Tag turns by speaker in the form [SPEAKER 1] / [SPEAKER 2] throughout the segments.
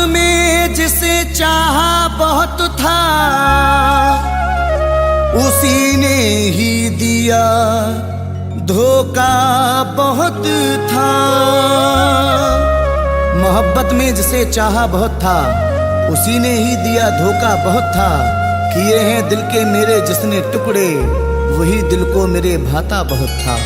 [SPEAKER 1] में जिसे चाहा बहुत था, उसी ने ही दिया धोखा बहुत था। मोहब्बत में जिसे चाहा बहुत था, उसी ने ही दिया धोखा बहुत था। किए हैं दिल के मेरे जिसने टुकड़े, वही दिल को मेरे भाता बहुत था।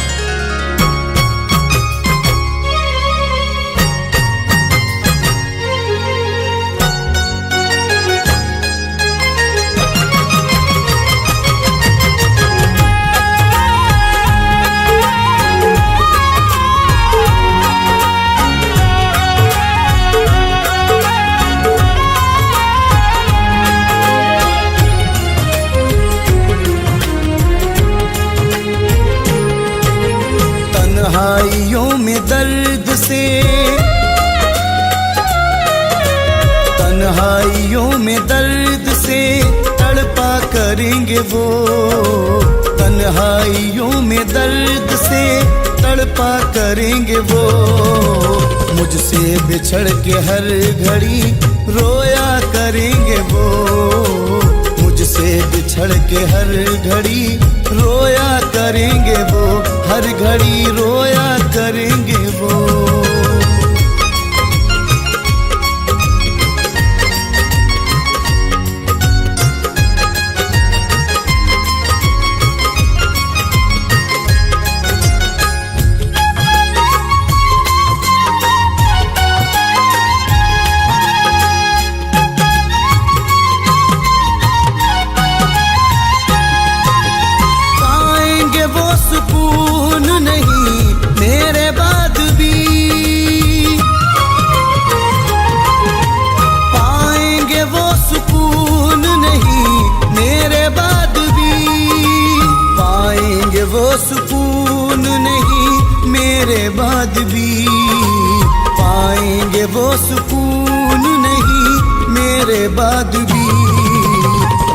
[SPEAKER 1] तन्हाइयों में दर्द से, तन्हाइयों में दर्द से तड़पा करेंगे वो। तन्हाइयों में दर्द से तड़पा करेंगे वो। मुझसे बिछड़ के हर घड़ी रोया करेंगे वो। मुझसे बिछड़ के हर घड़ी रोया करेंगे वो। हर घड़ी रोया करेंगे वो। सुकून नहीं मेरे बाद भी, पाएंगे वो सुकून नहीं मेरे बाद भी। पाएंगे वो सुकून नहीं मेरे बाद भी। पाएंगे वो सुकून नहीं मेरे बाद भी।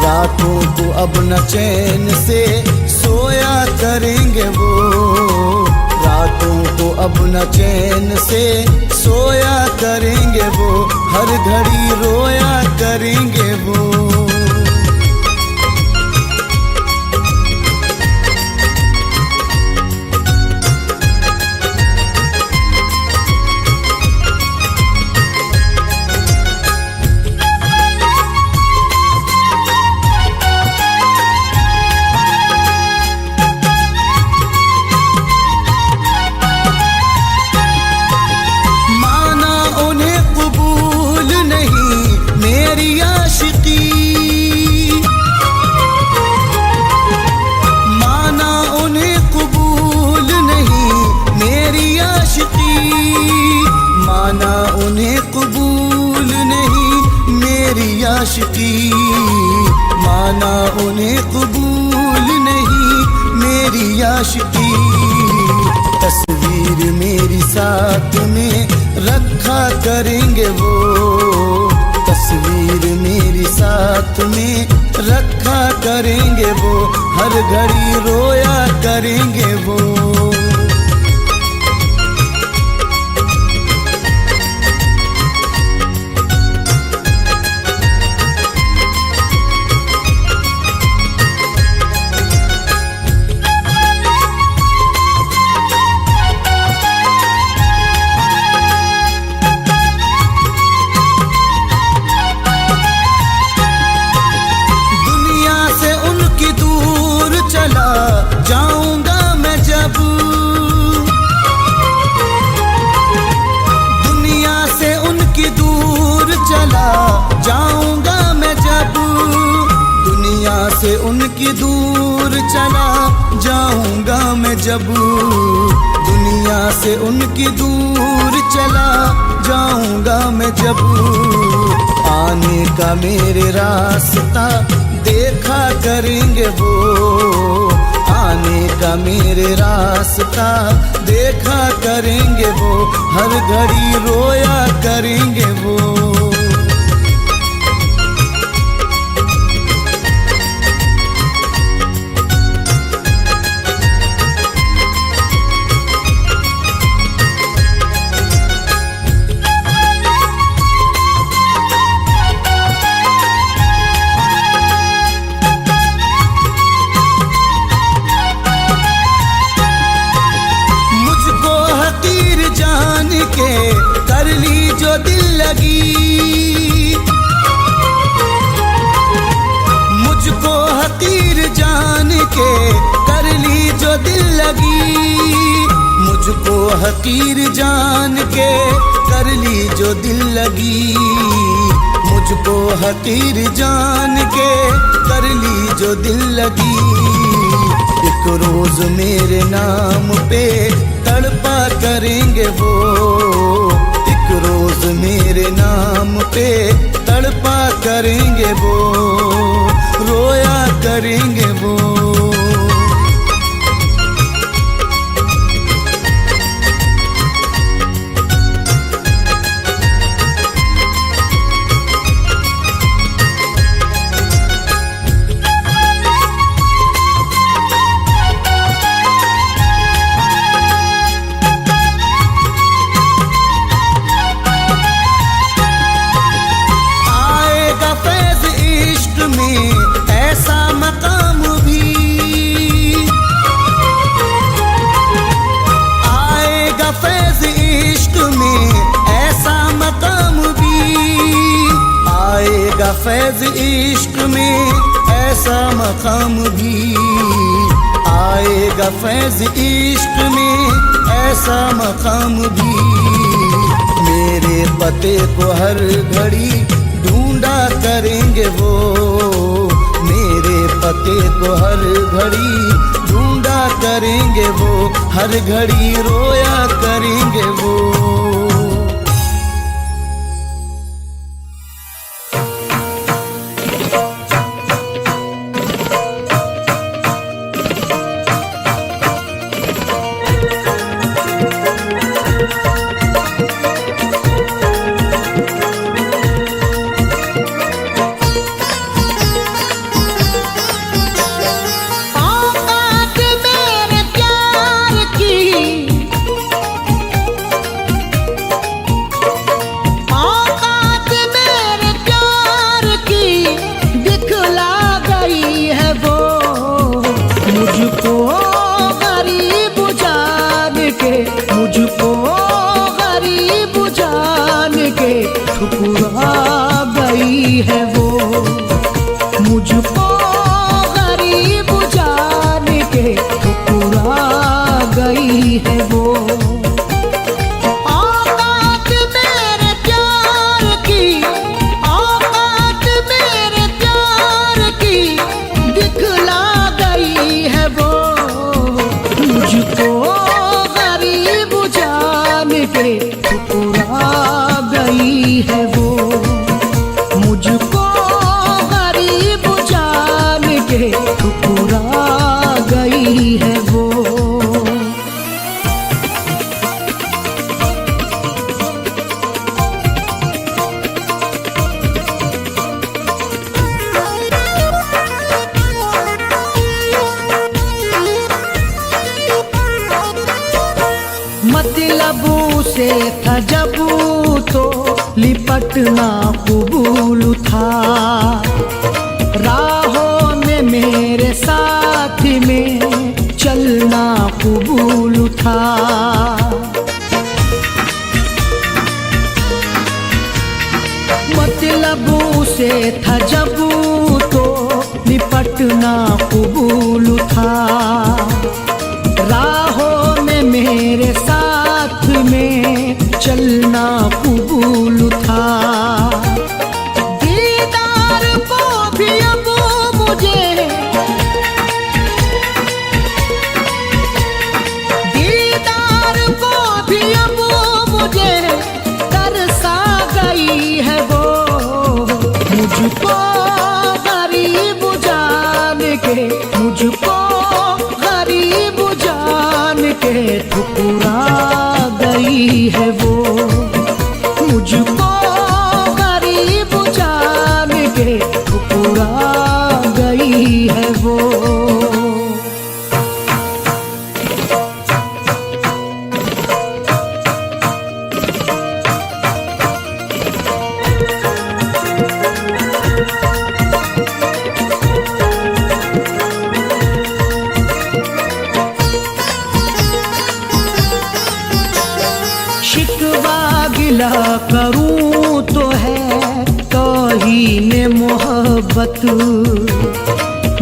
[SPEAKER 1] रातों को अब न चैन से सोया करेंगे वो। रातों को अब न चैन से सोया करेंगे वो। हर घड़ी रोया करेंगे वो। माना उन्हें कबूल नहीं मेरी आशिकी। माना उन्हें कबूल नहीं मेरी आशिकी। तस्वीर मेरी साथ में रखा करेंगे वो। तस्वीर मेरी साथ में रखा करेंगे वो। हर घड़ी रोया करेंगे वो। जाऊंगा मैं जब दुनिया से उनकी दूर चला जाऊंगा मैं जब। दुनिया से उनकी दूर चला जाऊंगा मैं जब। दुनिया से उनकी दूर चला जाऊंगा मैं जब। आने का मेरे रास्ता देखा करेंगे वो। आने का मेरे रास्ता देखा करेंगे वो। हर घड़ी रोया करेंगे वो। हकीर जान के कर ली जो दिल लगी, मुझको हकीर जान के कर ली जो दिल लगी। एक रोज मेरे नाम पे तड़पा करेंगे वो, एक रोज मेरे नाम पे तड़पा करेंगे वो, रोया करेंगे वो। ऐसा मकाम भी आएगा फैज़ इश्क में, ऐसा मकाम भी आएगा फैज़ इश्क में, ऐसा मकाम भी आएगा फैज़ इश्क में, ऐसा मकाम भी। मेरे पते को हर घड़ी ढूंढा करेंगे वो, मेरे पते को हर घड़ी ढूंढा करेंगे वो, हर घड़ी रोया करेंगे वो।
[SPEAKER 2] मुझको गरीब जान के ठुकरा गई है वो, मुझको गरीब जान के ठुकरा गई है वो। औकात मेरे प्यार की, औकात मेरे प्यार की दिखला गई है वो, मुझको के ठुकरा गई है वो, मुझको गरीब जान के ठुकरा गई है वो। मतलबू से था जब तो लिपटना कबूल था, राहों में मेरे साथ में चलना कबूल था। मतलबू से था जब तो लिपटना कबूल था, राहों में मेरे साथ में चलना कबूल था। दीदार को भी अब मुझे, दीदार को भी अब मुझे तरसा गई है वो, मुझको गरीब जान के, मुझको गरीब जान के ठुकरा गई है वो, मुझको गरीब जान के ठुकरा गई है वो। शिकवा गिला करूं तो है तौहीने मोहब्बत,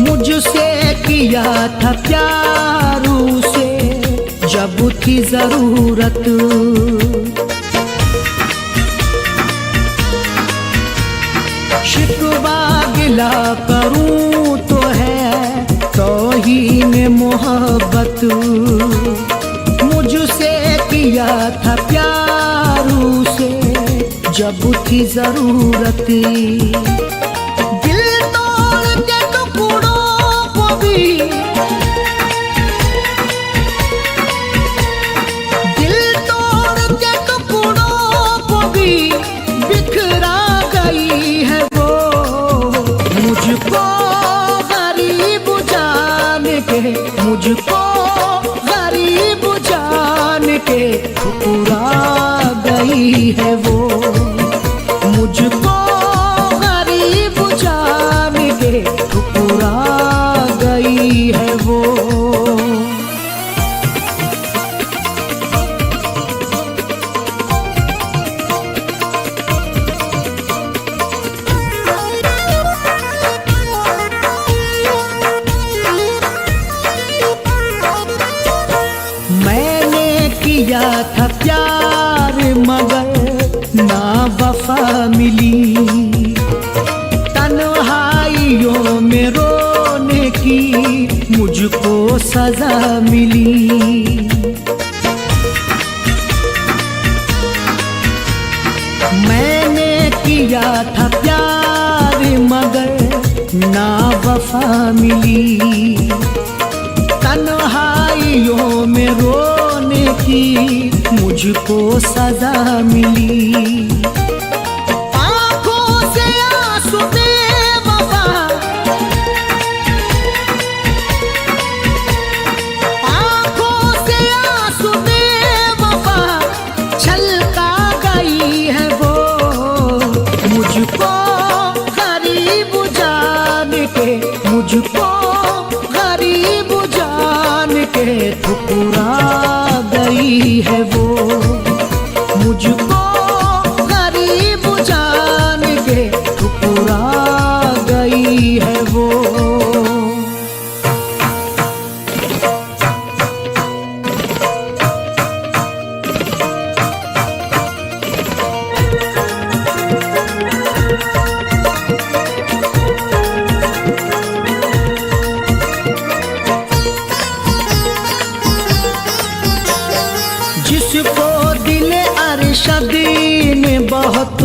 [SPEAKER 2] मुझसे किया था प्यार से जब थी जरूरत। शिकवा गिला करूं तो है तौहीन मोहब्बत। मुझसे किया था प्यार उसे जब थी जरूरत। दिल तोड़ के टुकड़ों को भी, दिल तोड़ के टुकड़ों को भी बिखरा गई है वो। मुझको गरीब जान के, मुझको गरीब जान के ठुकरा गई है वो। मुझको गरीब जान के ठुकरा गई है वो। मैंने किया था प्यार मगर ना वफा मिली। तन्हाइयों में रोने की मुझको सजा मिली। मैंने किया था प्यार मगर ना वफा मिली। तन्हाइयों में रोने की मुझको सजा मिली। आंखों से आंसू बेवफा, आंखों से आंसू बेवफा छलका गई है वो। मुझको गरीब जान के, मुझको गरीब जान के ठुकरा गई है वो। मुझको गरीब जान के ठुकरा गई है वो। जिसको दिल अरशद ने बहुत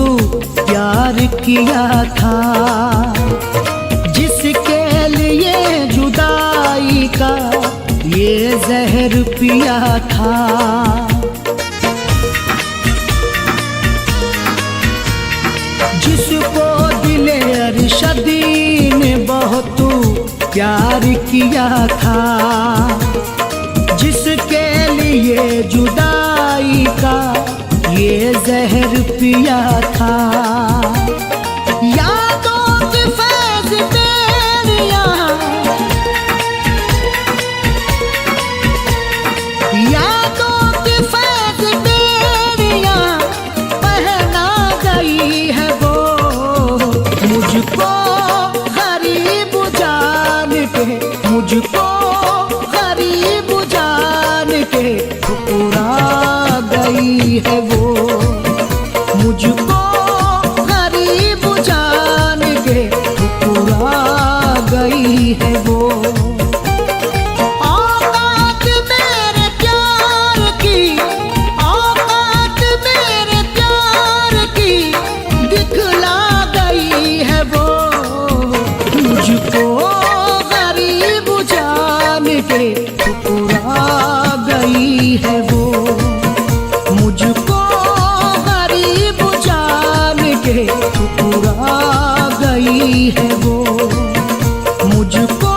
[SPEAKER 2] प्यार किया था, जिसके लिए जुदाई का ये जहर पिया था। जिसको दिल अरशद ने बहुत प्यार किया था, जिसके लिए जुदाई का ये जहर पिया था। यादों की फैज़ बेरियां, यादों की फैज़ बेरियां पहना गई है वो। मुझको गरीब जान के, मुझको गरीब जान के ठुकरा गई है वो। मुझको गरीब जान के ठुकरा गई है वो। औकात मेरे प्यार की, औकात मेरे प्यार की दिखला गई है वो। मुझको गरीब जान के ठुकरा गई है वो। मुझको गरीब जान के ठुकरा गई है वो। मुझको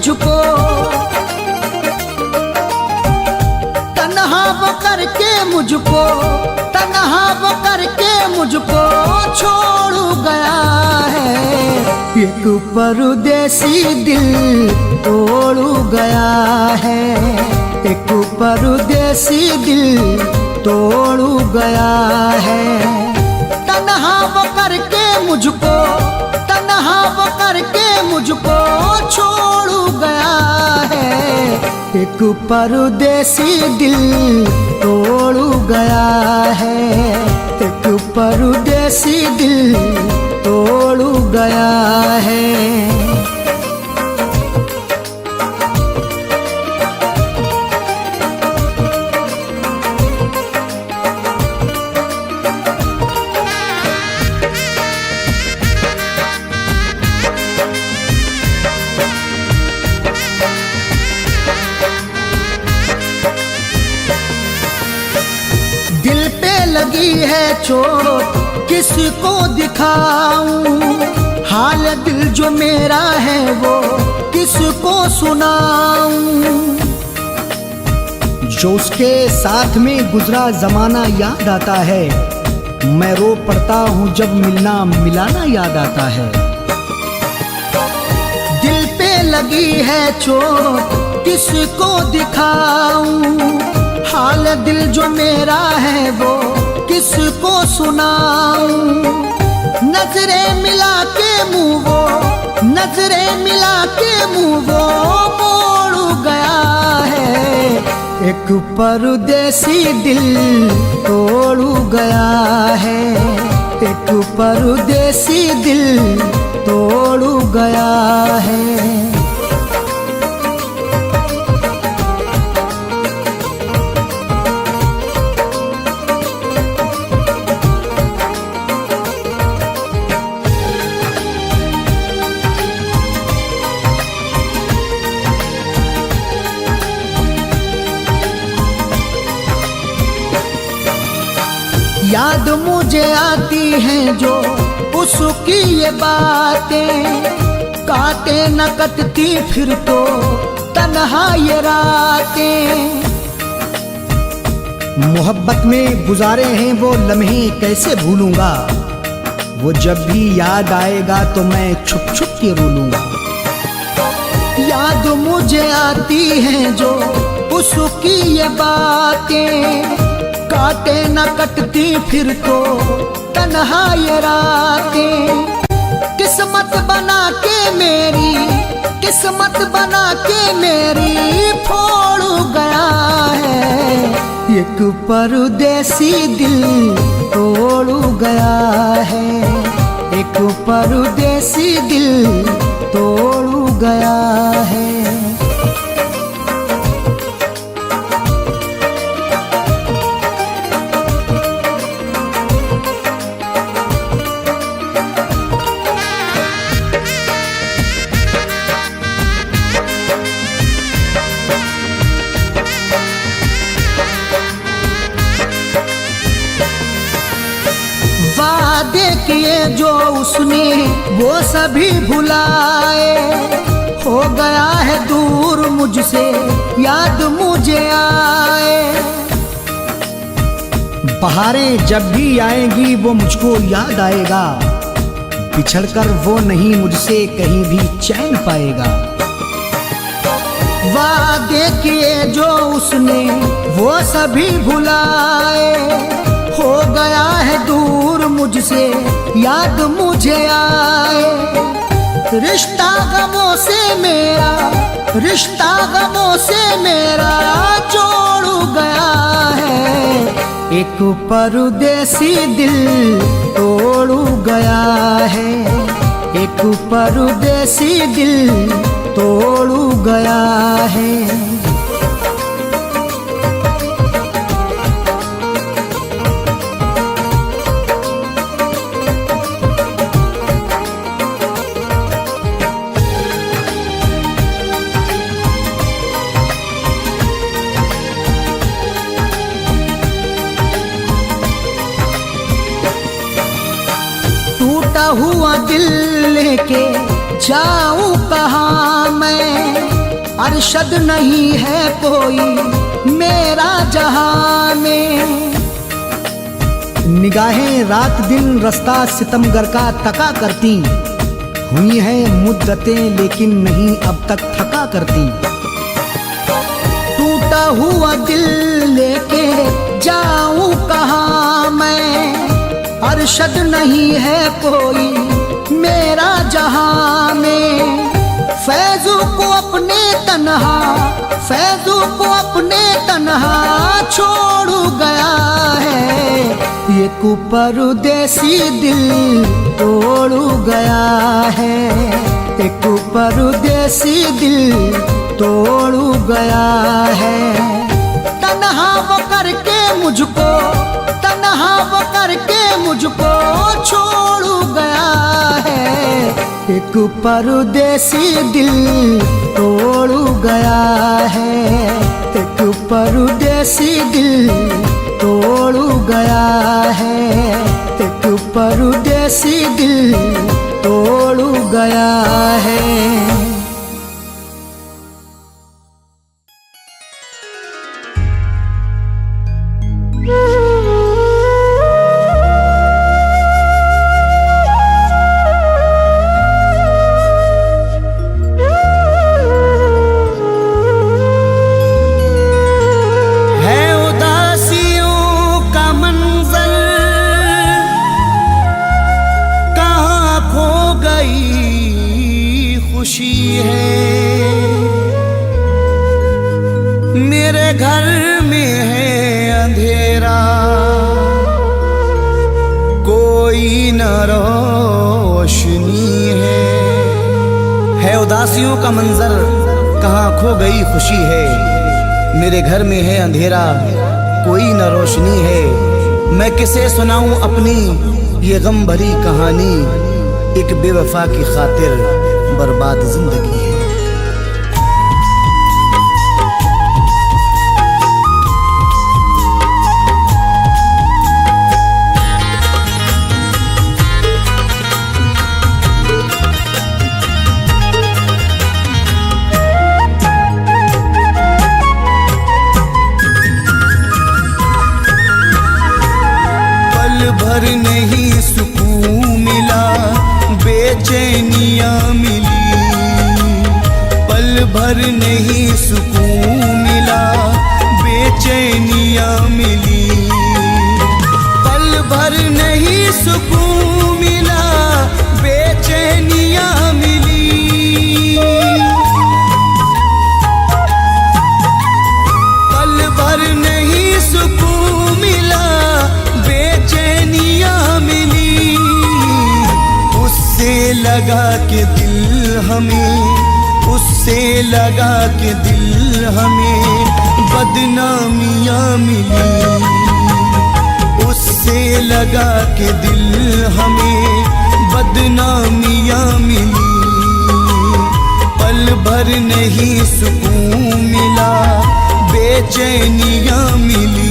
[SPEAKER 2] मुझको, तन्हा वो करके मुझको, तन्हा वो करके मुझको छोड़ गया है। एक परदेसी दिल तोड़ गया है, एक परदेसी दिल तोड़ गया है। तन्हा वो करके मुझको, तन्हा वो करके मुझको छोड़ गया है। एक परदेसी दिल तोड़ गया है, एक परदेसी दिल तोड़ गया है। दिल पे लगी है चोट किसको दिखाऊं, हाल दिल जो मेरा है वो किसको सुनाऊं। जो उसके साथ में गुजरा जमाना याद आता है, मैं रो पड़ता हूँ जब मिलना मिलाना याद आता है। दिल पे लगी है चोट किसको दिखाऊं, हाल दिल जो मेरा है वो किसको सुनाऊं। नजरें मिला के मुँह वो, नजरें मिला के मुँह वो मोड़ गया है। एक परदेसी दिल तोड़ गया है, एक परदेसी दिल तोड़ गया है। याद मुझे आती हैं जो उसकी ये बातें, काटे न कटती फिर तो तन्हा ये रातें। मोहब्बत में गुजारे हैं वो लम्हे कैसे भूलूंगा, वो जब भी याद आएगा तो मैं छुप छुप के रो लूंगा। याद मुझे आती हैं जो उसकी ये बातें, काटे न कटती फिर तो तन्हा ये रातें। किस्मत बना के मेरी, किस्मत बना के मेरी फोड़ गया है। एक परदेसी दिल तोड़ गया है, एक परदेसी दिल तोड़ गया है। वादे किए जो उसने वो सभी भुलाए, हो गया है दूर मुझसे याद मुझे आए। बहारें जब भी आएंगी वो मुझको याद आएगा, बिछड़कर वो नहीं मुझसे कहीं भी चैन पाएगा। वादे किए जो उसने वो सभी भुलाए, हो गया है दूर मुझसे याद मुझे आए। रिश्ता गमों से मेरा, रिश्ता गमों से मेरा जोड़ गया है। एक परदेसी दिल तोड़ गया है, एक परदेसी दिल तोड़ गया है। टूटा हुआ दिल लेके जाऊं कहाँ मैं, अरशद नहीं है कोई मेरा जहां में। निगाहें रात दिन रास्ता सितमगर का तका करती, हुई है मुद्दतें लेकिन नहीं अब तक थका करती। टूटा हुआ दिल लेके जाऊं कहाँ मैं, अरशद नहीं है कोई मेरा जहां में। फैजू को अपने तन्हा, फैजू को अपने तन्हा छोड़ गया है, ये परदेसी दिल तोड़ गया है, एक परदेसी दिल तोड़ गया है। तन्हा वो करके मुझको, तन्हा वो करके मुझको छोड़ गया है, एक परदेसी दिल तोड़ गया है, एक परदेसी दिल तोड़ गया है, एक परदेसी दिल तोड़ गया है।
[SPEAKER 1] खुशी है मेरे घर में है अंधेरा, कोई न रोशनी है उदासियों का मंजर, कहाँ खो गई खुशी है। मेरे घर में है अंधेरा, कोई न रोशनी है। मैं किसे सुनाऊं अपनी ये गम भरी कहानी, एक बेवफा की खातिर बर्बाद जिंदगी है। पल भर नहीं सुकून मिला, बेचैनियाँ मिली, पल भर नहीं सुकून मिला, बेचैनियाँ मिली, पल भर नहीं सुकून मिला, बेचैनियाँ मिली, पल भर नहीं सुकून मिला, बेचैनियाँ मिली। उससे लगा के दिल हमें, उससे लगा के दिल हमें बदनामियाँ मिली, उससे लगा के दिल हमें बदनामियाँ मिली। पल भर नहीं सुकून मिला, बेचैनियाँ मिली।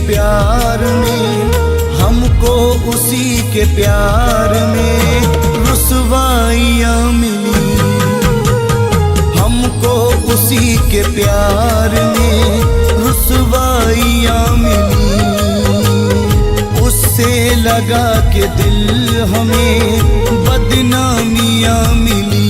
[SPEAKER 1] प्यार में हमको उसी के प्यार में रुसवाइयाँ मिली, हमको उसी के प्यार में रुसवाइयाँ मिली। उससे लगा के दिल हमें बदनामियाँ मिली।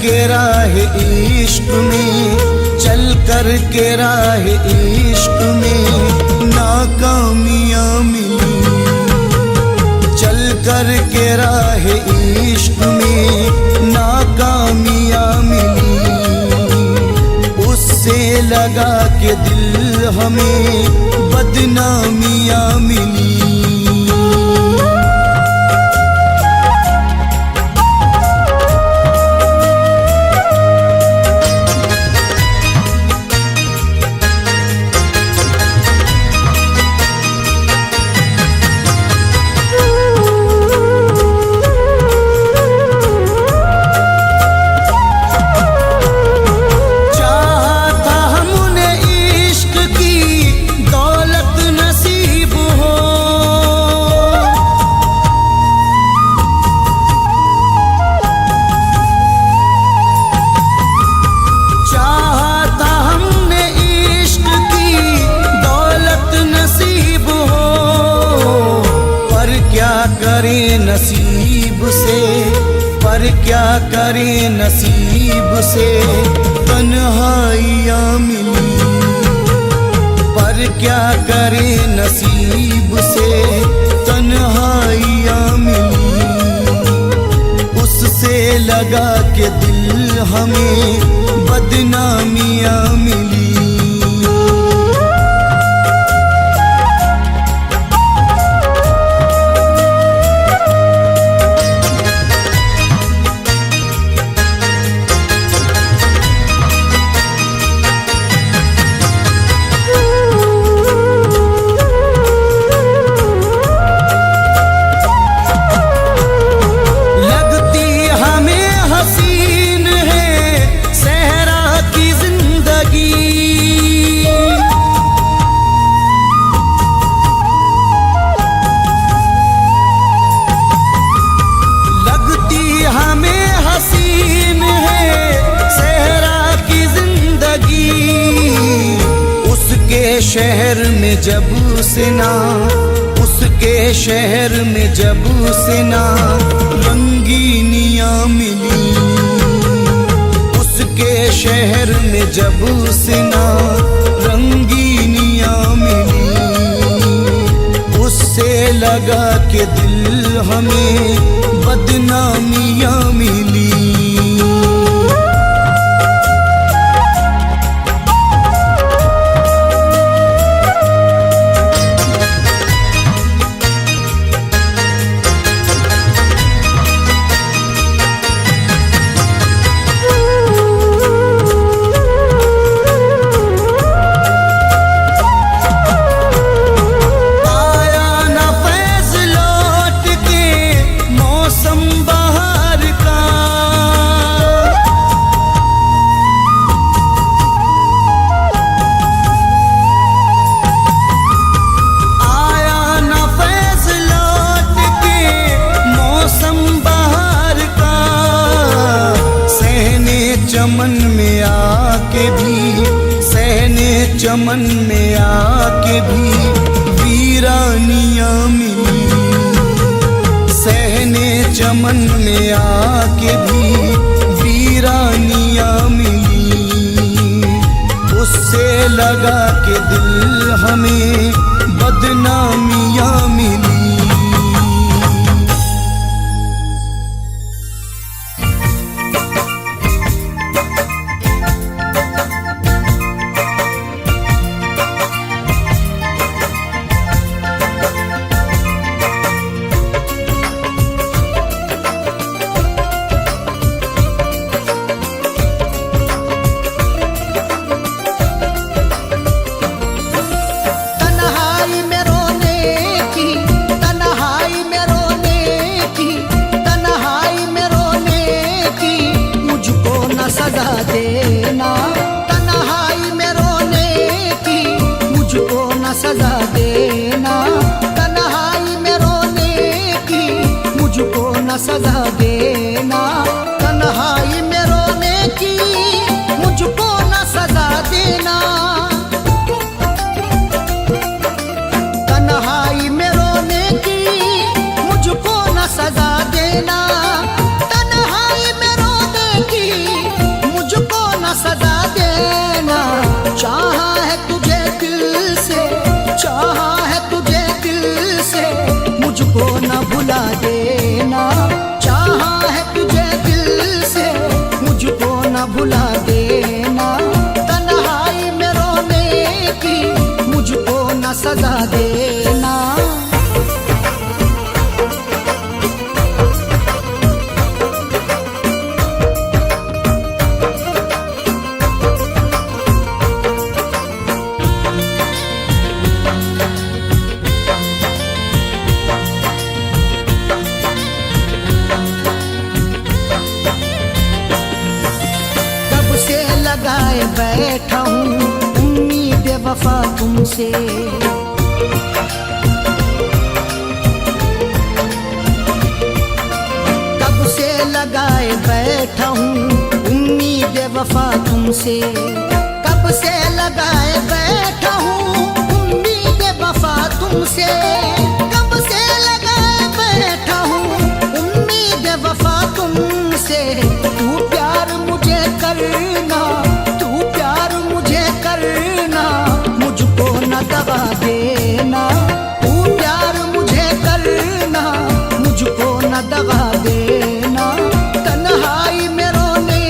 [SPEAKER 1] के राह इश्क में, चल कर के राह इश्क में नाकामियां मिली। चल कर के राह इश्क में नाकामियां मिली। उससे लगा के दिल हमें बदनामियां मिली। नसीब से पर क्या करें नसीब से तन्हाइयां मिली। पर क्या करें नसीब से तन्हाइयां मिली। उससे लगा के दिल हमें बदनामियां मिली। शहर में जब से ना उसके शहर में जब से ना रंगीनियां मिली। उसके शहर में जब से ना रंगीनियां मिली। उससे लगा के दिल हमें बदनामियां मिली। चमन में आके भी सहने चमन में आके भी वीरानियां मिली। सहने चमन में आके भी वीरानियां मिली। उससे लगा के दिल हमें बदनामियां मिली।
[SPEAKER 2] सजा देना तन्हाई में रोने की मुझको न सजा देना। तन्हाई में रोने की मुझको न सजा देना। तन्हाई में रोने की मुझको न सजा देना। तन्हाई में रोने की सजा देना। कब से लगाए बैठा हूँ उम्मीद वफा तुमसे, कब से लगाए बैठा हूँ उम्मीद वफा तुमसे, कब से लगाए बैठा हूँ उम्मीद वफा तुमसे, कब से लगाए बैठा हूँ उम्मीद वफा तुमसे। तू प्यार मुझे करना, तू प्यार मुझे करना, मुझको न दगा देना, तू प्यार मुझे करना, मुझको न दगा देना। तन्हाई में रोने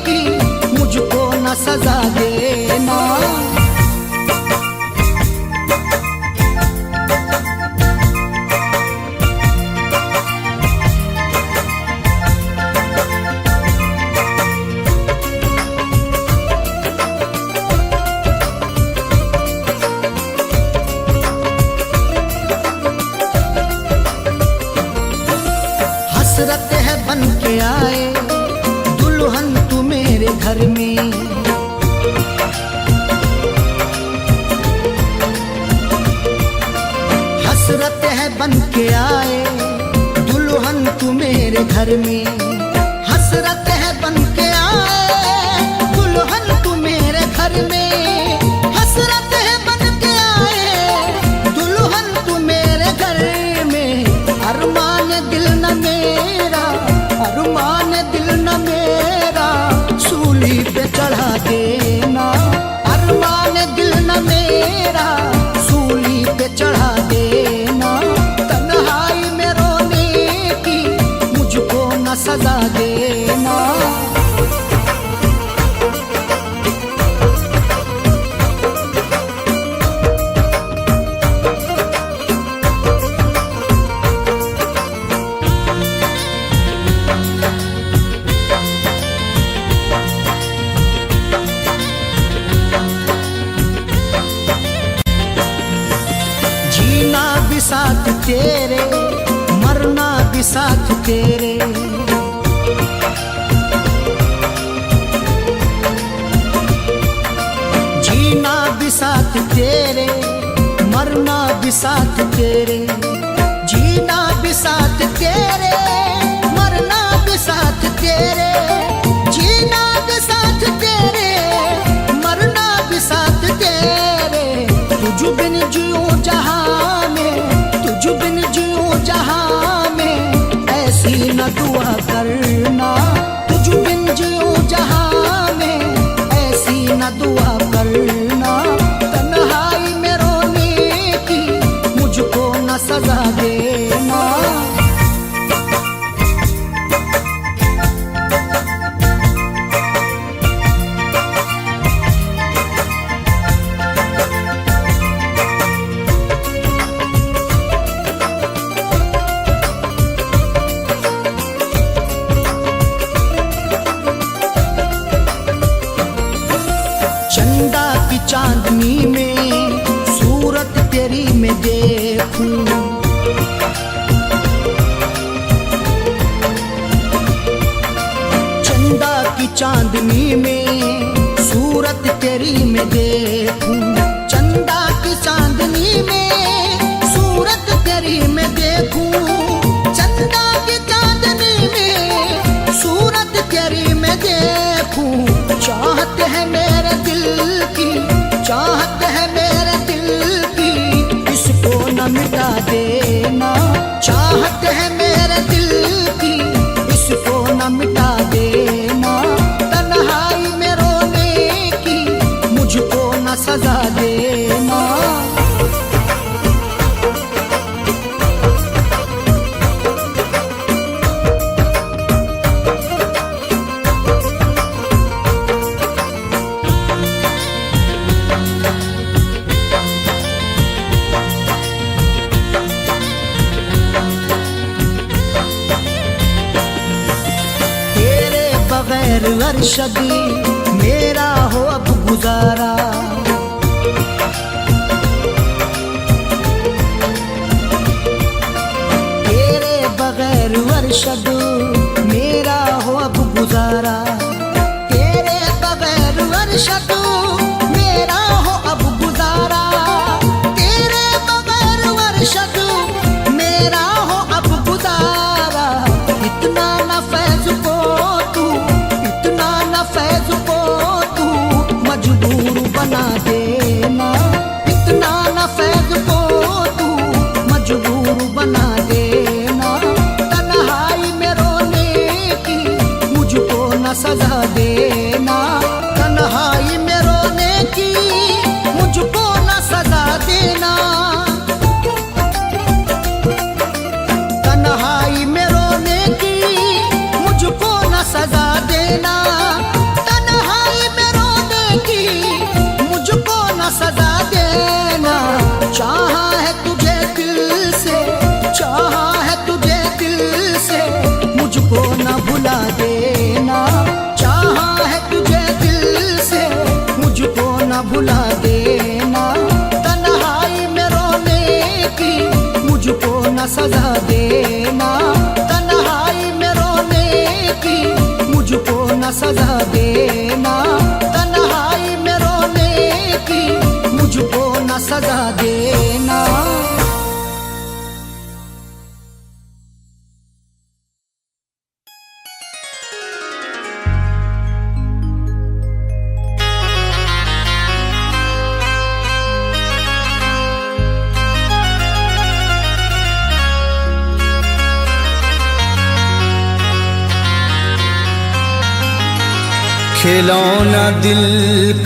[SPEAKER 2] की मुझको न सजा देना। हसरत है बन के आए दुल्हन तू मेरे घर में, हसरत है बन के आए दुल्हन तू मेरे घर में, हसरत है बन के आए दुल्हन तू मेरे घर में, हसरत है बन के आए दुल्हन तू मेरे घर में। अरमान दिल न मेरा, अरमान दिल न मेरा सूली पे चढ़ा देना, अरमान दिल न मेरा सूली पे चढ़ा देना। तन्हाई में रोने की मुझको न सजा देना। जीना भी साथ तेरे, मरना भी साथ तेरे, जीना भी साथ तेरे, मरना भी साथ तेरे, जीना भी साथ तेरे, मरना भी साथ तेरे, जीना भी साथ तेरे, मरना भी साथ तेरे। तुझ बिन जियूं जहां में, तुझ बिन जियूं जहां में, ऐसी न दुआ करना, तुझ बिन जियूं जहां में, ऐसी न दुआ करना। तन्हाई में रोने की मुझको न सजा देना। चंदा की चांदनी में सूरत तेरी मैं देखूं, चंदा की चांदनी में सूरत तेरी मैं देखूं, चंदा की चांदनी में सूरत तेरी मैं देखूं, चंदा की चांदनी में सूरत तेरी मैं देखूं। चाहत है मेरे दिल की, चाहत है मेरे दिल की, इसको न मिटा देना, चाहत है मेरे दिल की, इसको न मिटा देना। तन्हाई में रोने की मुझको न सजा देना। अरशद मेरा हो अब गुजारा। तेरे बगैर अरशद मेरा हो अब गुजारा। तेरे बगैर अरशद मेरा हो अब गुजारा। तेरे बगैर अरशद मेरा हो अब गुजारा। इतना न फैज़ को तू, इतना न फैज़ को तू मजबूर बना देना। इतना न फैज़ को तू मजबूर बना देना। तन्हाई में रोने की मुझको न सजा देना। तन्हाई में रोने की मुझको न सजा देना। तन्हाई में रोने की मुझको न सजा देना। तन्हाई में रोने की मुझको न सजा देना। चाहा है तुझे दिल से, चाहा है तुझे दिल से मुझको न भुला देना। चाहा है तुझे दिल से मुझको न भुला देना। तन्हाई में रोने की मुझको न सजा देना। तन्हाई में रोने की मुझको न सजा देना। तन्हाई में रोने की मुझको न सजा देना।
[SPEAKER 1] खिलौना दिल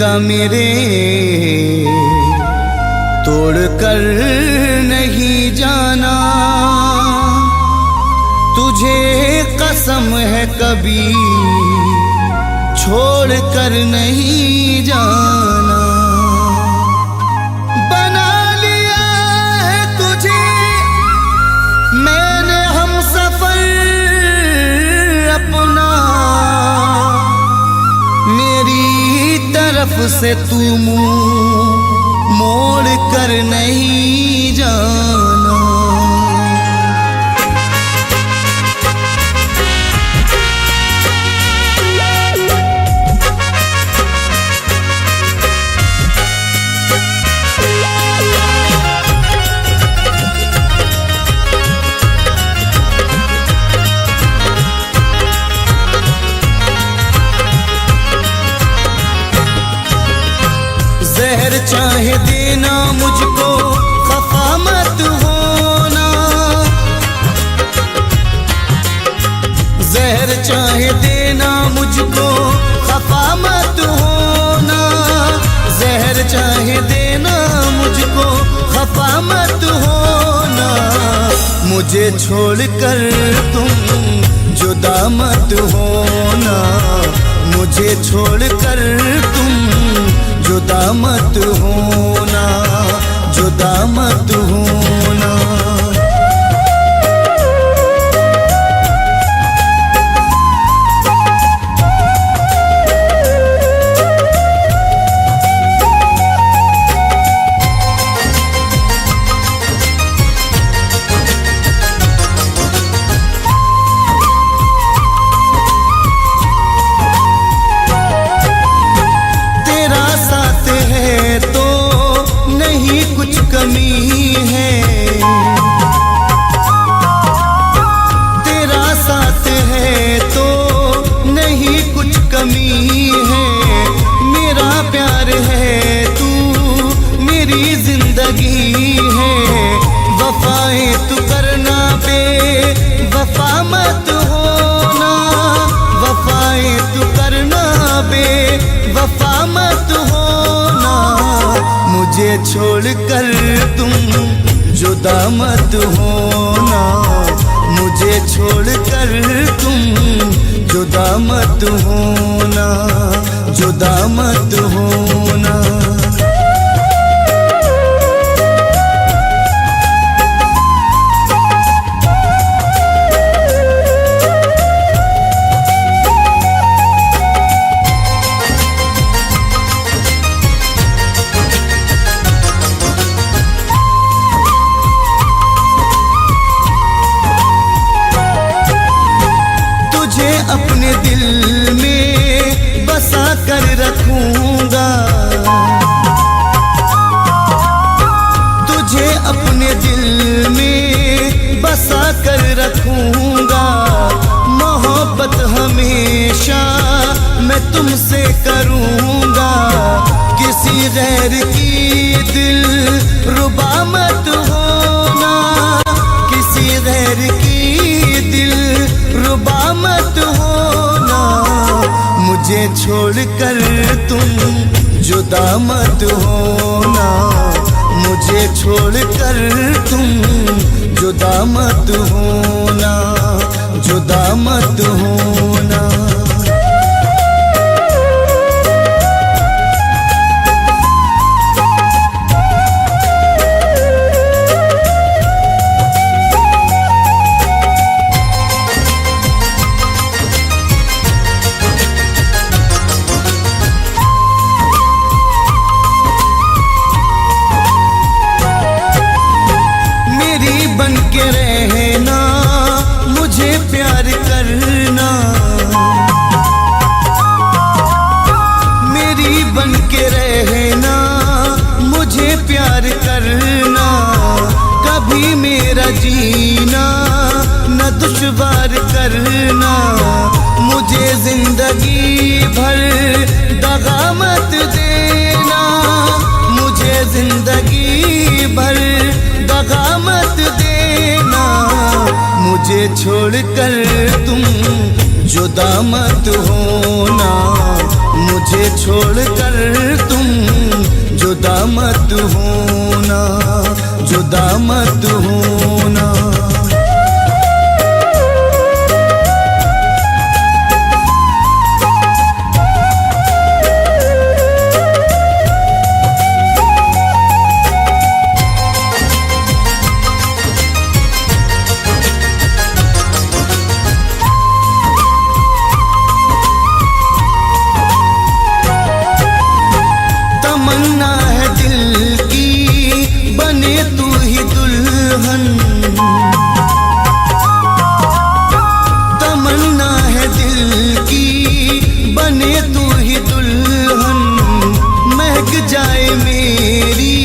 [SPEAKER 1] का मेरे तोड़ कर नहीं जाना। तुझे कसम है कभी छोड़ कर नहीं जाना। बना लिया है तुझे मैंने हमसफर अपना। मेरी तरफ से तू मुंह मोड़ कर नहीं जाना। जहर चाहे देना मुझको खफा मत होना। जहर चाहे देना मुझको खफा मत होना। जहर चाहे देना मुझको खफा मत होना। मुझे छोड़कर तुम जुदा मत होना। मुझे छोड़कर तुम जुदा मत होना। जुदा मत होना। कमी है तेरा साथ है तो नहीं कुछ कमी है। मेरा प्यार है तू मेरी जिंदगी है। वफाएं तू करना बे वफा मत होना। वफाएं तू करना बे वफा मत होना। मुझे छोड़कर तुम जुदा मत होना। मुझे छोड़कर तुम जुदा मत होना। जुदा मत होना। रखूंगा, मोहब्बत हमेशा मैं तुमसे करूंगा। किसी गैर की दिल रुबा मत होना, किसी गैर की दिल रुबा मत होना। मुझे छोड़कर तुम जुदा मत होना, मुझे छोड़कर तुम जुदा मत होना, जुदा मत होना। बन के रहना, मुझे प्यार करना, मेरी बन के रहना, मुझे प्यार करना। कभी मेरा जीना न दुश्वार करना, मुझे जिंदगी भर दगा मत देना, मुझे जिंदगी भर दगा मत देना। मुझे छोड़कर तुम जुदा मत होना, मुझे छोड़कर तुम जुदा मत होना, जुदा मत होना। तमन्ना है दिल की बने तू ही दुल्हन, तमन्ना है दिल की बने तू ही दुल्हन। महक जाए मेरी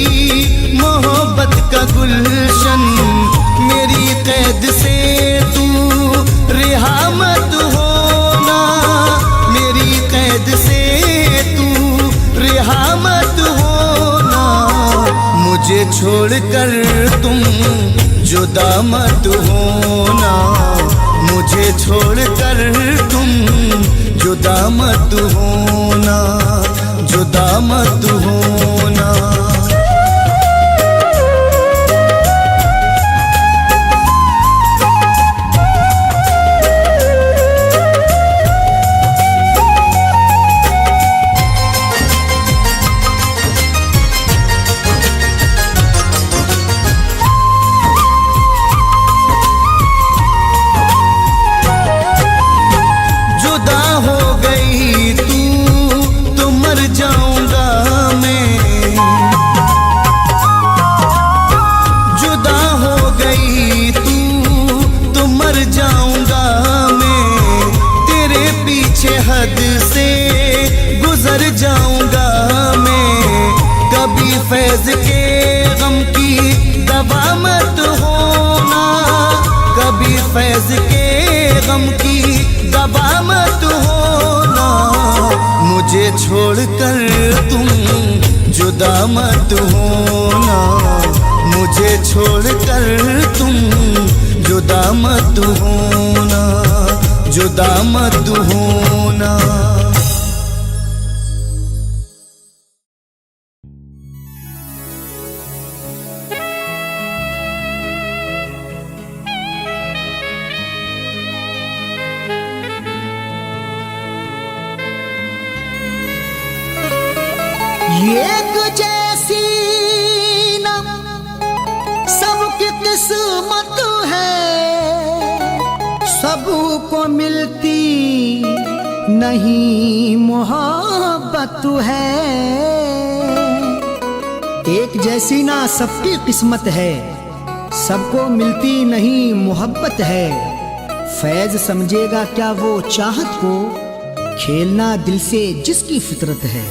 [SPEAKER 1] मोहब्बत का गुलशन, मेरी कैद से तू रिहा मत होना, मेरी कैद से तू रिहा मत होना। मुझे छोड़कर तुम जुदा मत होना, मुझे छोड़कर तुम जुदा मत होना, जुदा मत होना। जुदा हो गई तू तो मर जाऊंगा मैं, जुदा हो गई तू तो मर जाऊंगा मैं। तेरे पीछे हद से गुजर जाऊंगा मैं। कभी फैज के गम की दवा मत होना, कभी फैज के गम की दवा मत होना। मुझे छोड़कर तुम जुदा मत होना, मुझे छोड़कर तुम जुदा मत होना, जुदा मत होना।
[SPEAKER 2] एक जैसी न सबकी किस्मत है, सबको मिलती नहीं मोहब्बत है। एक जैसी ना सबकी किस्मत है, सबको मिलती नहीं मोहब्बत है। फैज समझेगा क्या वो चाहत को, खेलना दिल से जिसकी फितरत है।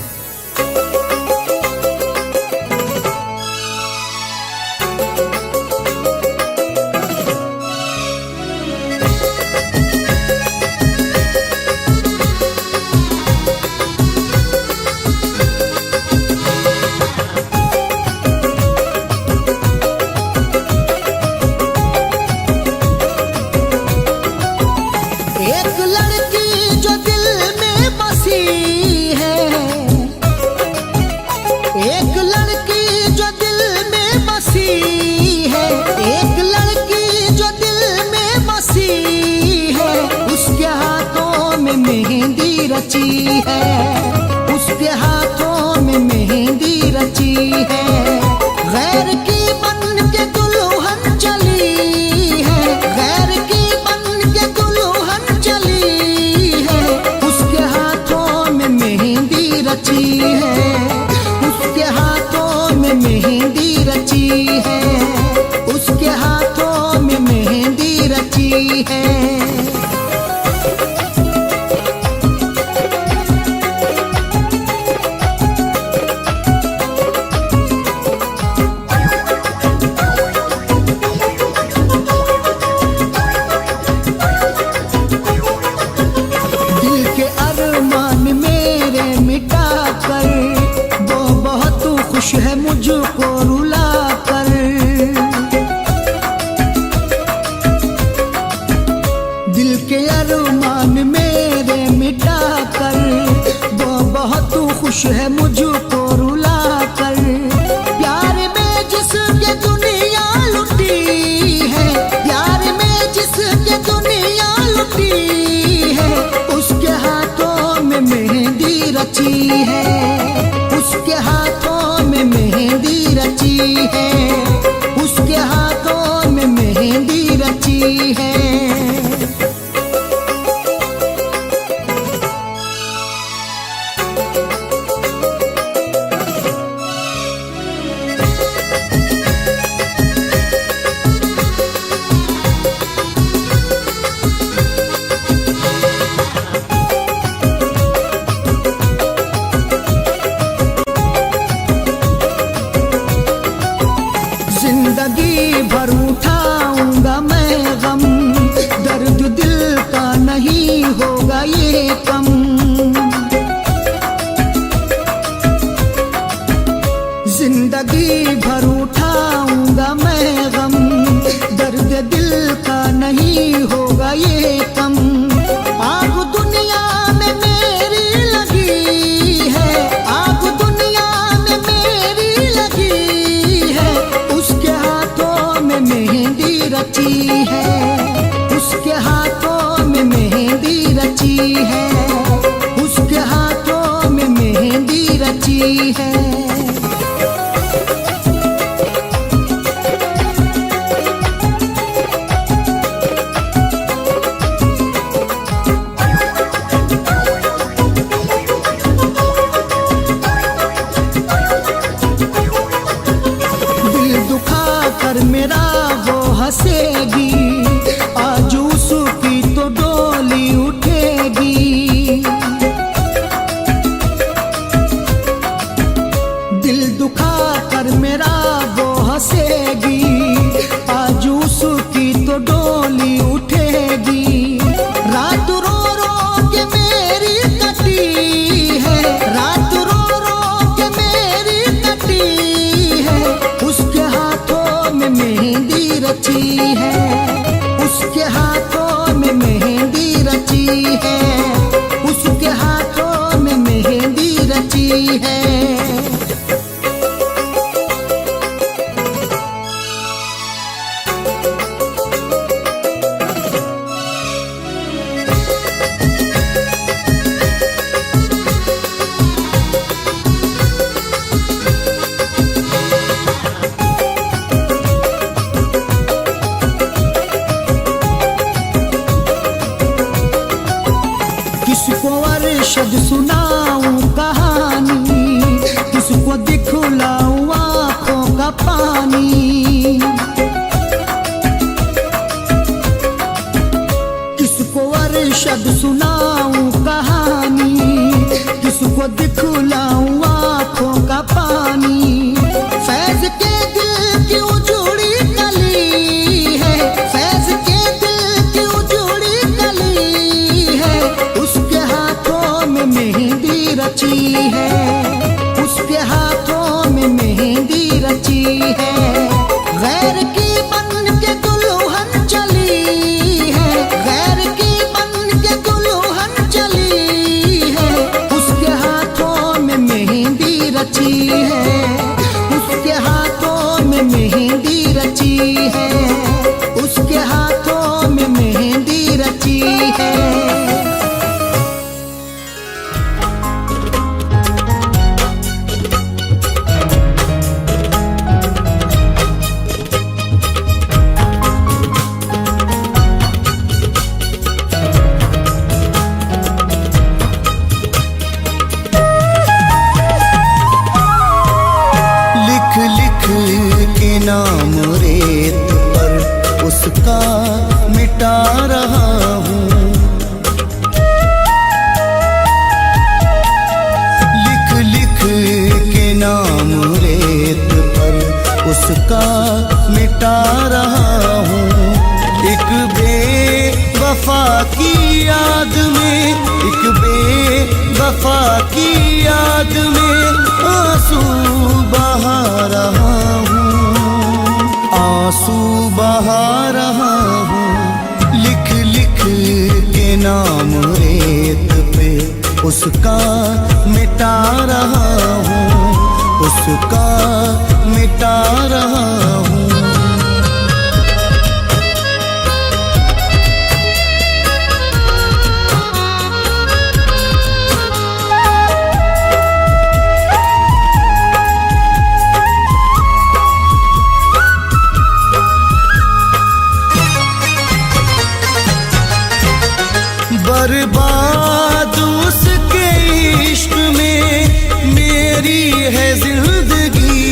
[SPEAKER 2] रची है, उसके हाथों में मेहंदी रची है। गैर की बन के दुल्हन चली है, गैर की बन के दुल्हन चली है, उसके हाथों में मेहंदी रची है, उसके हाथों में मेहंदी रची है, उसके हाथों में मेहंदी रची है। दिल के अरमान मेरे मिटा कर, वो बहुत खुश है मुझको रुला कर। दिल के अरमान मेरे मिटा कर, वो बहुत खुश है मुझको रुला कर। प्यार में जिसके दुनिया लुटी है, प्यार में जिसके दुनिया लुटी है, उसके हाथों में मेहंदी रची है, उसके हाथों में मेहंदी रची है, उसके हाथों में मेहंदी रची है। जिंदगी भर उठाऊंगा मैं गम, दर्द दिल का नहीं होगा ये कम। जिंदगी भर उठाऊंगा मैं गम, दर्द दिल का नहीं होगा ये कम। आग दुनिया में मेरी लगी है, आग दुनिया में मेरी लगी है, उसके हाथों में मेहंदी रची है, उसके हाथों में मेहंदी रची है, उसके हाथों में मेहंदी रची है। दिल दुखा कर मेरा वो हंसेगी, आज उसकी तो डोली उठेगी। दिल दुखा कर मेरा वो हंसेगी, आज उसकी तो डोली उठेगी। रात रो रो के मेरी कटी है, रात रो रो के मेरी कटी है, उसके हाथों में मेहंदी रची है, उसके हाथों में मेहंदी रची है, उसके हाथों में मेहंदी रची है। किसको अरशद सुनाऊं कहानी, किसको दिखलाऊं आँखों का पानी। किसको अरशद सुनाऊं कहानी, किसको दिखलाऊं आँखों का पानी। फैज के दिल की उजड़ी कली है, फैज के दिल की उजड़ी कली है, उसके हाथों में मेहंदी रची है, उसके हाथों में मेहंदी रची है। गैर की बन के दुल्हन चली है, गैर की बन के दुल्हन चली है, उसके हाथों में मेहंदी रची है, उसके हाथों में मेहंदी रची है, उसके हाथों में मेहंदी रची है।
[SPEAKER 1] के नाम रेत पर उसका मिटा रहा हूँ। लिख लिख के नाम रेत पर उसका मिटा रहा हूँ। एक बेवफा की याद में, एक बेवफा की याद में आंसू बहा रहा हूँ, आंसू बहा रहा हूँ। लिख लिख के नाम रेत पे उसका मिटा रहा हूँ, उसका मिटा रहा हूँ। बर्बाद उसके इश्क में मेरी है जिंदगी,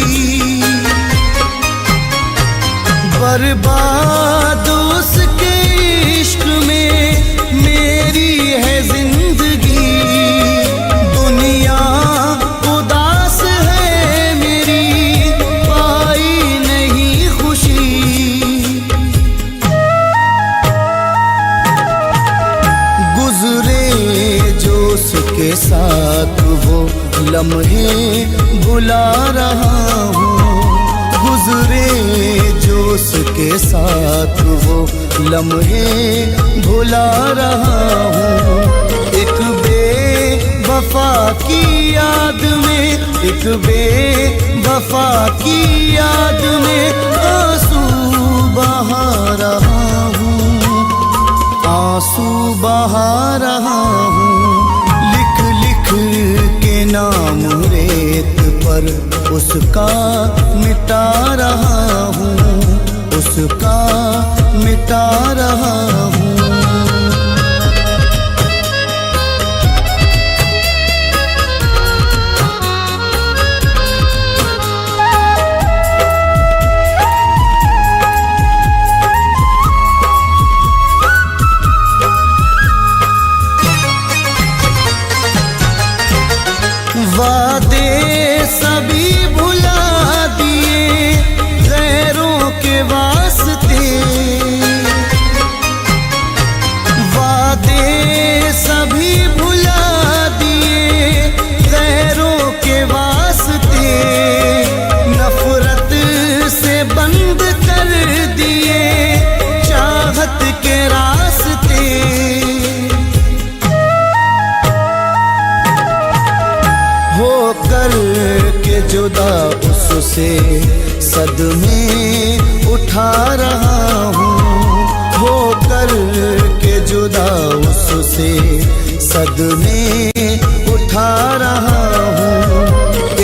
[SPEAKER 1] बर्बाद उसके इश्क में मेरी है जिंदगी। दुनिया उदास है मेरी, पाई नहीं खुशी। गुजरे जो उसके साथ वो लम्हे भुला रहा हूँ, गुजरे जो उसके साथ वो लम्हे भुला रहा हूँ। एक बेवफा की याद में, एक बेवफा की याद में आंसू बहा रहा हूँ, आंसू बहा रहा हूँ। लिख लिख के नाम रेत पर उसका मिटा रहा हूँ, उसका मिटा रहा हूँ। वादे सभी भुला दिए गैरों के वास्ते, वादे सभी भुला दिए गैरों के वास्ते। नफरत से बंद कर दिए चाहत के रास्ते। होकर के जुदा उससे सदमे उठा रहा हूँ, होकर के जुदा उससे सदमे उठा रहा हूँ।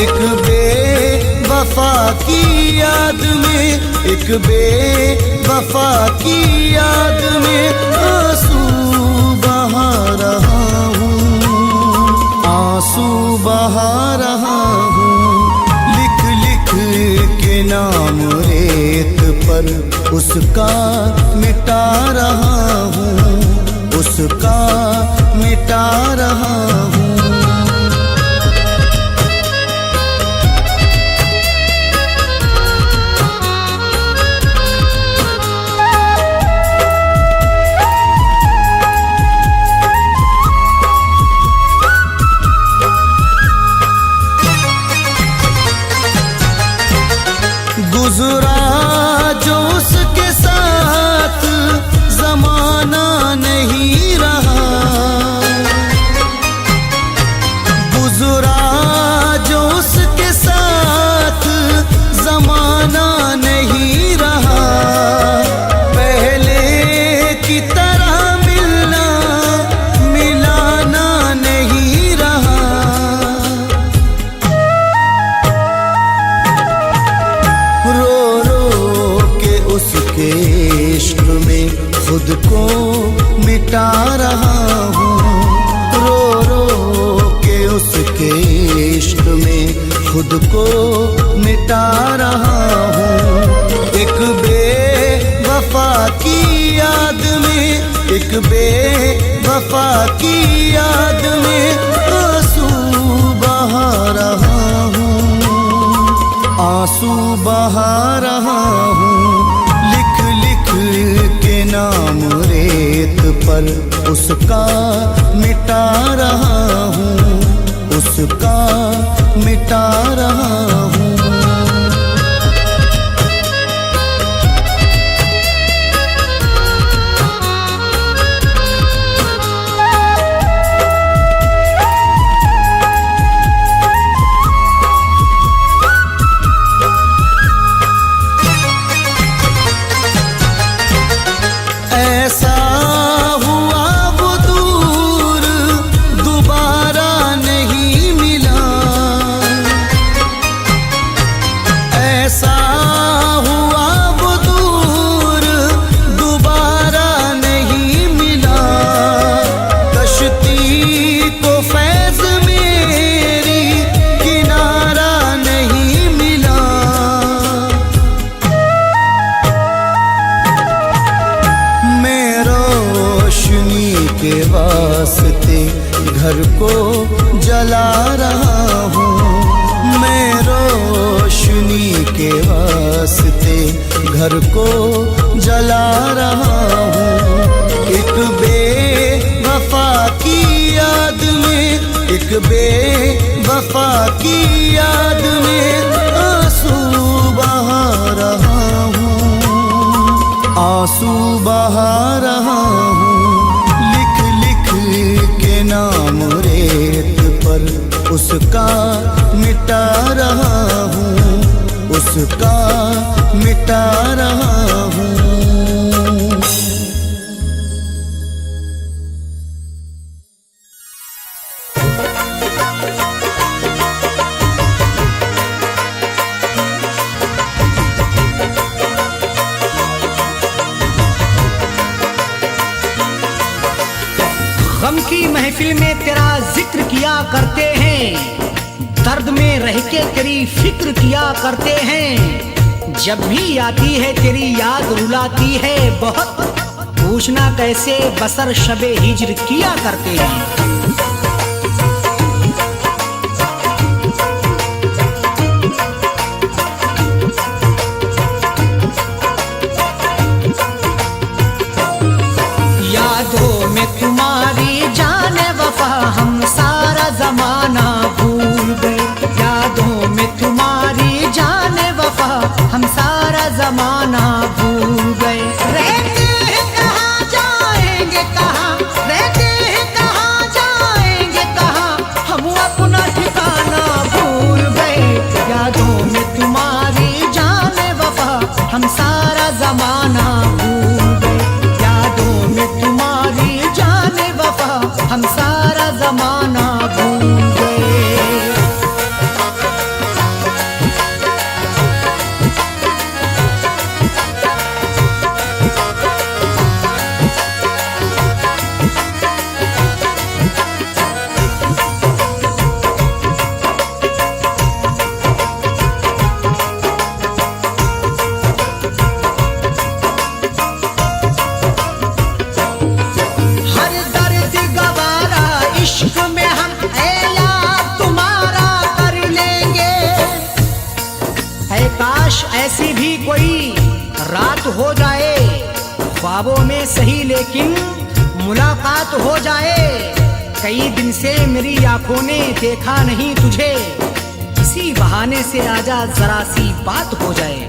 [SPEAKER 1] एक बेवफा की याद में, एक बेवफा की याद में आंसू बहा रहा हूँ, आंसू बहा रहा हूँ। लिख लिख के नाम रेत पर उसका मिटा रहा हूँ, उसका मिटा रहा हूँ। गुजरा जो उसके साथ जमाना नहीं रहा, गुजरा जो उसके साथ जमाना नहीं रहा। पहले की तरह मिलना मिलाना नहीं रहा। रो रो के उसके इश्क में खुद को मिटा रहा हूँ, रो रो के उसके इश्क में खुद को मिटा रहा हूँ। एक बेवफा की याद में आंसू बहा रहा हूँ, आंसू बहा रहा हूँ। लिख लिख के नाम रेत पर उसका मिटा रहा हूँ, उसका मिटा रहा हूँ। ऐसा हुआ वो दूर दोबारा नहीं मिला, ऐसा हुआ वो दूर दोबारा नहीं मिला। कश्ती को फैज़ मेरी किनारा नहीं मिला। मैं रोशनी के वास्ते घर को जला रहा हूँ, मैं रोशनी के वास्ते घर को जला रहा हूँ। एक बेवफा की याद में, एक बेवफा की याद में आंसू बहा रहा हूँ, आंसू बहा रहा हूँ। लिख लिख के नाम रेत पर उसका मिटा रहा हूँ, उसका मिटा रहा हूँ।
[SPEAKER 2] गम की महफिल में तेरा जिक्र किया करते हैं, दर्द में रह के तेरी फिक्र किया करते हैं। जब भी आती है तेरी याद रुलाती है बहुत, पूछना कैसे बसर शबे हिज्र किया करते हैं। यादों में तुम्हारी जाने वफा हम सारा जमाना भूल गए, यादों में तुम्हारी जाने वफा हम सारा जमाना भूल गए। रहते हैं कहाँ जाएंगे कहाँ, रहते हैं कहाँ जाएंगे कहाँ, हम अपना ठिकाना भूल गए। यादों में तुम्हारी जाने वफा हम सारा जमाना भूल गए, यादों में तुम्हारी जाने वफा हम सारा जमाना भूल गए। हर दर्द गवारा इश्क में हम ऐला तुम्हारा कर लेंगे। है काश ऐसी भी कोई रात हो जाए, ख्वाबों में सही लेकिन मुलाकात हो जाए। कई दिन से मेरी आंखों ने देखा नहीं तुझे, इसी बहाने से आजा जरा सी बात हो जाए।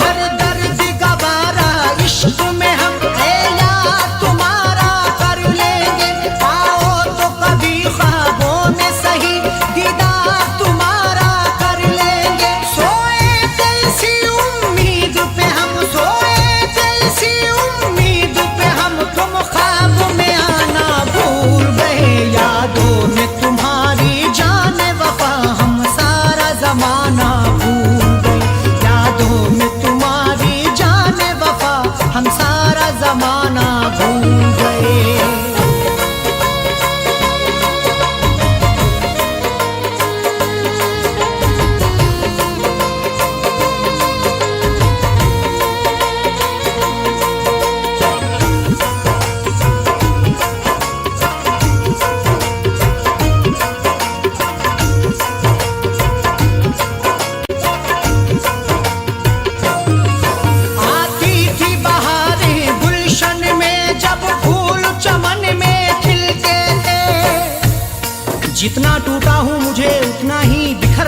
[SPEAKER 2] हर दर्द गवारा इश्क में हम ऐला तुम्हारा कर लेंगे। आओ तो कभी ख्वाबों में सही दीदार तुम्हारा कर लेंगे। सोए जैसी उम्मीद पे हम, सोए जैसी उम्मीद पे हम, तुम ख्वाब में आना भूल गए। यादों में तुम्हारी जाने वफा हम सारा जमाना भूल गए, यादों में तुम्हारी जाने वफा हम सारा जमाना भूल गए।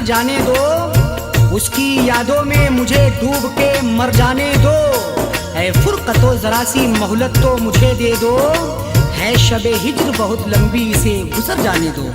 [SPEAKER 3] कर जाने दो, उसकी यादों में मुझे डूब के मर जाने दो। है फुरकतो जरा सी मोहलत तो मुझे दे दो, है शबे हिज्र बहुत लंबी इसे गुजर जाने दो।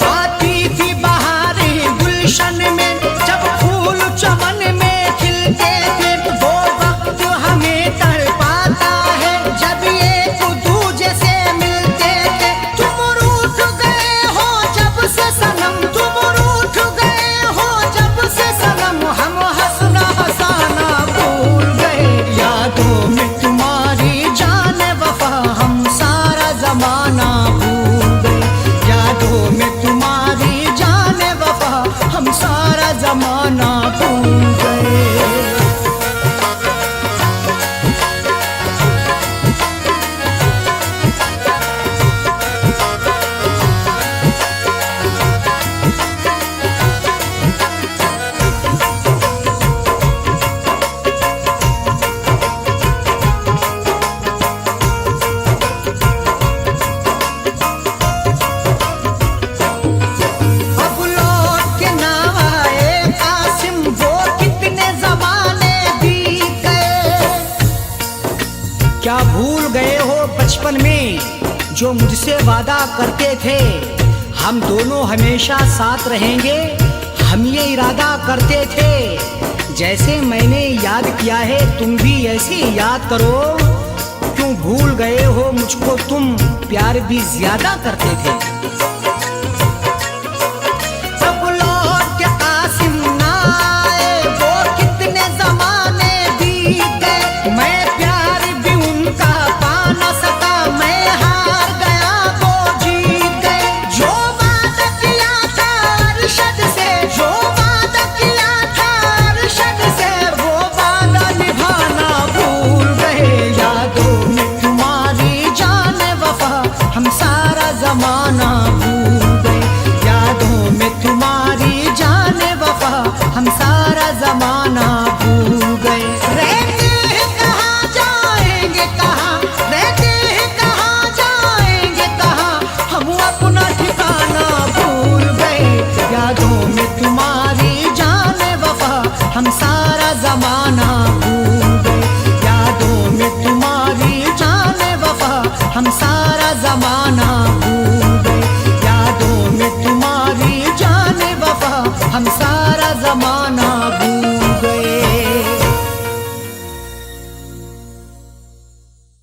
[SPEAKER 3] आती थी बहारें गुलशन में जब फूल चमन में खिलते थे, वो वक्त हमें तड़पाता है जब एक दूजे से मिलते थे। तुम रूठ गए हो जब से सनम, तुम रूठ गए हो जब से सनम, हम हंसना हंसाना भूल गए। यादों में तुम्हारी जान वफा हम सारा जमाना भूल गए। यादों में तुम्हारी जान वफा हम सारा जमाना भूल गए। अब लौट के ना आए कासिम, वो कितने जमाने बीत गए। क्या भूल गए हो बचपन में जो मुझसे वादा करते थे, हम दोनों हमेशा साथ रहेंगे, हम ये इरादा करते थे। जैसे मैंने याद किया है तुम भी ऐसे याद करो। क्यों भूल गए हो मुझको तुम, प्यार भी ज्यादा करते थे। अब लौट के कासिम ना आए, वो कितने जमाने बीत गए। मैं प्यार भी उनका पा न सका, मैं हार गया वो जीत गए। जो वादा किया था अरशद से, जो वादा किया था अरशद से, वो वादा निभाना भूल गए। यादों में तुम्हारी जान वफा हम सारा जमाना भूल गए। यादों में तुम्हारी जान वफा हम सारा जमाना भूल गए। रहते हैं कहाँ जाएंगे कहाँ, रहते हैं कहाँ जाएंगे कहाँ, हम अपना ठिकाना भूल गए। यादों में तुम्हारी जान वफा हम सारा जमाना भूल गए। यादों में तुम्हारी जान वफा हम सारा जमाना भूल गए। यादों में तुम्हारी जान वफा हम सारा जमाना